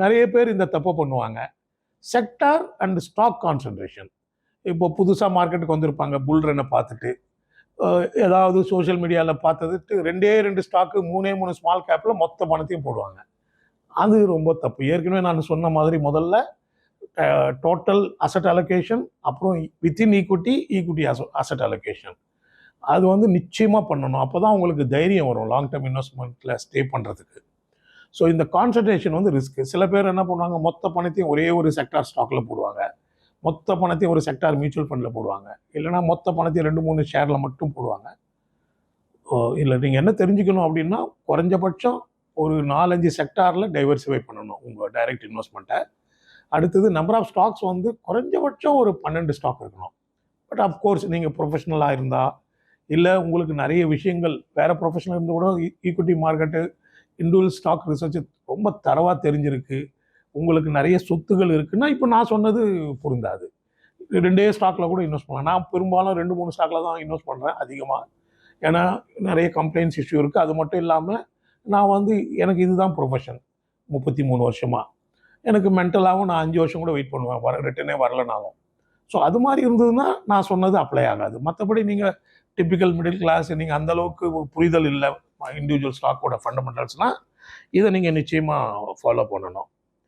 நிறைய பேர் இந்த தப்பை பண்ணுவாங்க. Sector and stock concentration. இப்போ புதுசாக மார்க்கெட்டுக்கு வந்திருப்பாங்க, புல் ரன்னை பார்த்துட்டு ஏதாவது சோஷியல் மீடியாவில் பார்த்ததுட்டு 2 ஸ்டாக்கு 3 ஸ்மால் கேப்பில் மொத்த பணத்தையும் போடுவாங்க. அது ரொம்ப தப்பு. ஏற்கனவே நான் சொன்ன மாதிரி முதல்ல டோட்டல் அசட் அலோகேஷன், அப்புறம் வித்தின் ஈக்விட்டி அசட் அலோகேஷன். அது நிச்சயமாக பண்ணணும். அப்போ தான் உங்களுக்கு தைரியம் வரும் லாங் டேர்ம் இன்வெஸ்ட்மெண்ட்டில் ஸ்டே பண்ணுறதுக்கு. ஸோ இந்த கான்சன்ட்ரேஷன் ரிஸ்க்கு. சில பேர் என்ன பண்ணுவாங்க, மொத்த பணத்தையும் ஒரே ஒரு செக்டார் ஸ்டாக்கில் போடுவாங்க, மொத்த பணத்தையும் ஒரு செக்டார் மியூச்சுவல் ஃபண்டில் போடுவாங்க, இல்லைனா மொத்த பணத்தையும் 2-3 ஷேரில் மட்டும் போடுவாங்க. இல்லை, நீங்கள் என்ன தெரிஞ்சுக்கணும் அப்படின்னா, குறைஞ்சபட்சம் ஒரு 4-5 செக்டாரில் டைவர்சிஃபை பண்ணணும் உங்கள் டைரக்ட் இன்வெஸ்ட்மெண்ட்டை. அடுத்தது நம்பர் ஆஃப் ஸ்டாக்ஸ் குறைஞ்சபட்சம் ஒரு 12 ஸ்டாக் இருக்கணும். பட் அஃப்கோர்ஸ் நீங்கள் ப்ரொஃபஷனலாக இருந்தால், இல்லை உங்களுக்கு நிறைய விஷயங்கள் வேறு ப்ரொஃபஷனல் இருந்து கூட equity market, individual stock research ரொம்ப தரவாக தெரிஞ்சிருக்கு, உங்களுக்கு நிறைய சொத்துகள் இருக்குன்னா, இப்போ நான் சொன்னது பொருந்தாது. 2 ஸ்டாக்கில் கூட இன்வெஸ்ட் பண்ணலாம். நான் பெரும்பாலும் 2-3 ஸ்டாக்கில் தான் இன்வெஸ்ட் பண்ணுறேன் அதிகமாக. ஏன்னா நிறைய கம்ப்ளைண்ட்ஸ் இஷ்யூ இருக்குது. அது மட்டும் இல்லாமல் நான் எனக்கு இதுதான் ப்ரொஃபஷன் 33 வருஷமாக. எனக்கு மென்டலாகவும் நான் 5 வருஷம் கூட வெயிட் பண்ணுவேன், ரிட்டனே வரலனாலும். ஸோ அது மாதிரி இருந்ததுன்னா நான் சொன்னது அப்ளை ஆகாது. மற்றபடி நீங்கள் டிப்பிக்கல் மிடில் கிளாஸ், நீங்கள் அந்தளவுக்கு புரிதல் இல்லை இண்டிவிஜுவல் ஸ்டாக்கோட ஃபண்டமெண்டல்ஸ்னால், இதை நீங்கள் நிச்சயமாக ஃபாலோ பண்ணணும்.